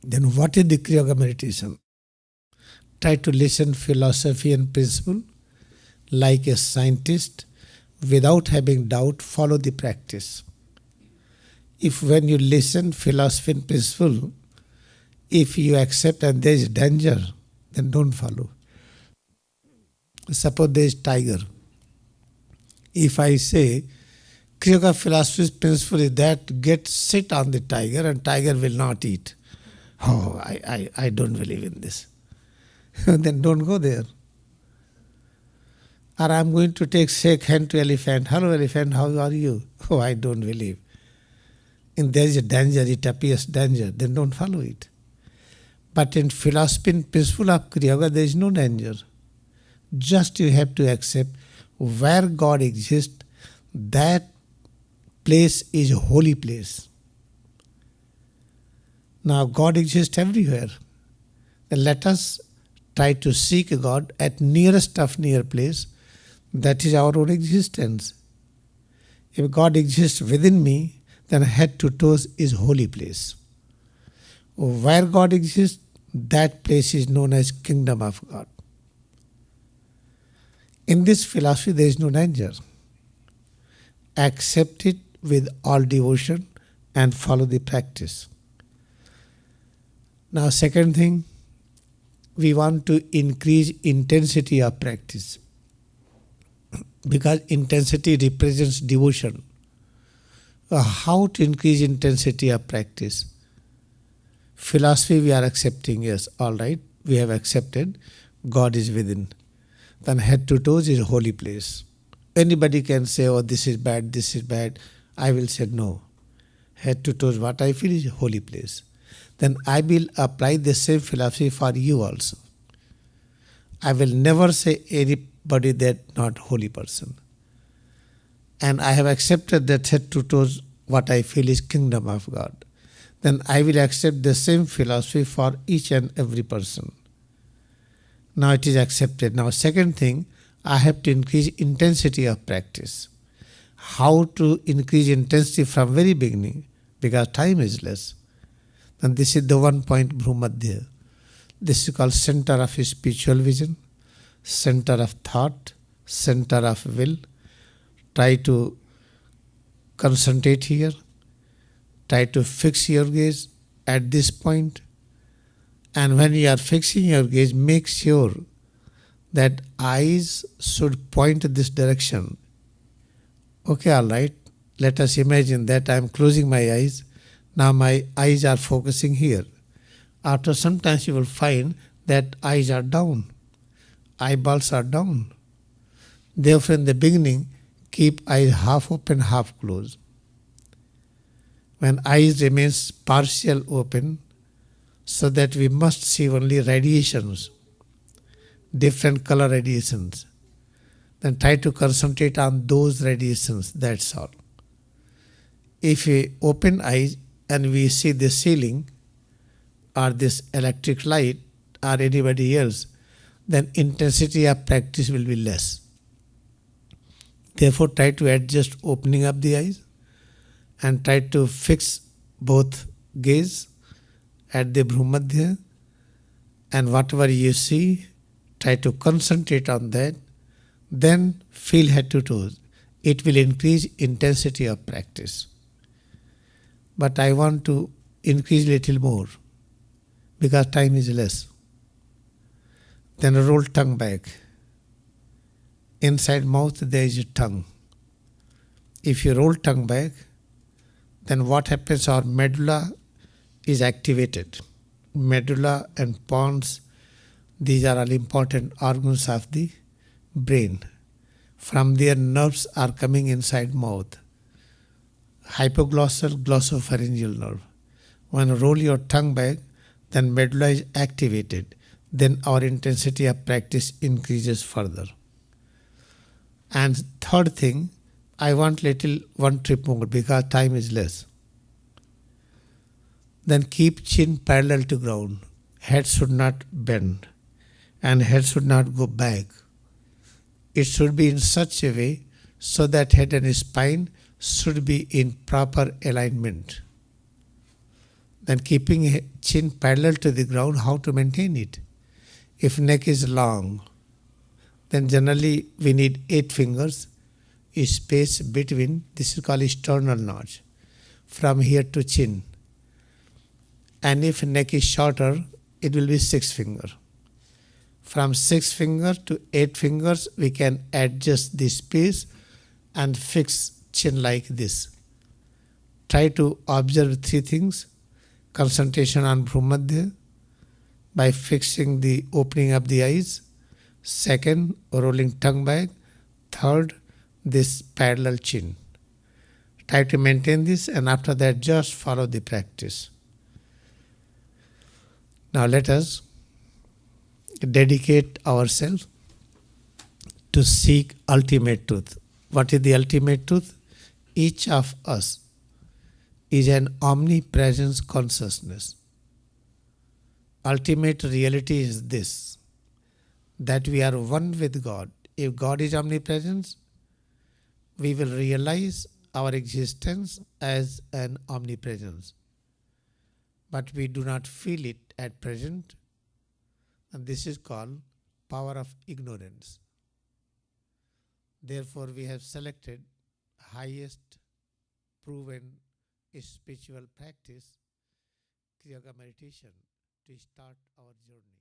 Then what is the Kriyayoga meditation? Try to listen philosophy and principle like a scientist without having doubt. Follow the practice. If when you listen philosophy and principle, if you accept and there is danger, then don't follow. Suppose there is tiger. If I say Kriyayoga philosophy's principle is that sit on the tiger and tiger will not eat. Oh, I don't believe in this. Then don't go there. Or I'm going to shake hand to elephant. Hello elephant, how are you? Oh, I don't believe. And there is a danger, it appears danger, then don't follow it. But in philosophy and principle of Kriyayoga, there is no danger. Just you have to accept where God exists, that place is a holy place. Now God exists everywhere. Then let us try to seek God at nearest of near place. That is our own existence. If God exists within me, then head to toes is holy place. Where God exists, that place is known as kingdom of God. In this philosophy, there is no danger. Accept it with all devotion and follow the practice. Now, second thing, we want to increase intensity of practice because intensity represents devotion. How to increase intensity of practice? Philosophy we are accepting, yes, all right, we have accepted God is within. Then head to toes is a holy place. Anybody can say, oh, this is bad, this is bad. I will say no. Head to toes, what I feel is a holy place. Then I will apply the same philosophy for you also. I will never say anybody that not holy person. And I have accepted that head to toes, what I feel is kingdom of God. Then I will accept the same philosophy for each and every person. Now it is accepted. Now second thing, I have to increase intensity of practice. How to increase intensity from very beginning? Because time is less. And this is the 1 point Bhumadhya. This is called center of spiritual vision, center of thought, center of will. Try to concentrate here. Try to fix your gaze at this point. And when you are fixing your gaze, make sure that eyes should point this direction. Okay, all right. Let us imagine that I am closing my eyes. Now my eyes are focusing here. After some time you will find that eyes are down. Eyeballs are down. Therefore in the beginning, keep eyes half open, half closed. When eyes remains partial open, so that we must see only radiations, different color radiations. Then try to concentrate on those radiations, that's all. If we open eyes and we see the ceiling or this electric light or anybody else, then intensity of practice will be less. Therefore try to adjust opening up the eyes and try to fix both gaze at the Bhumadhya, and whatever you see, try to concentrate on that. Then feel head to toes. It will increase intensity of practice. But I want to increase little more because time is less. Then roll tongue back. Inside mouth there is a tongue. If you roll tongue back, then what happens? Our medulla is activated. Medulla and pons, these are all important organs of the brain. From there nerves are coming inside mouth. Hypoglossal, glossopharyngeal nerve. When you roll your tongue back, then medulla is activated. Then our intensity of practice increases further. And third thing, I want one trip more because time is less. Then keep chin parallel to ground. Head should not bend and head should not go back. It should be in such a way so that head and spine should be in proper alignment. Then keeping chin parallel to the ground, how to maintain it? If neck is long, then generally we need 8 fingers, a space between, this is called sternal notch, from here to chin. And if neck is shorter, it will be 6 finger. From 6 finger to 8 fingers, we can adjust the space and fix chin like this. Try to observe 3 things. Concentration on Bhumadhya by fixing the opening of the eyes. Second, rolling tongue back. Third, this parallel chin. Try to maintain this, and after that just follow the practice. Now let us dedicate ourselves to seek ultimate truth. What is the ultimate truth? Each of us is an omnipresence consciousness. Ultimate reality is this, that we are one with God. If God is omnipresence, we will realize our existence as an omnipresence. But we do not feel it at present, and this is called power of ignorance. Therefore, we have selected highest proven spiritual practice, Kriyayoga meditation, to start our journey.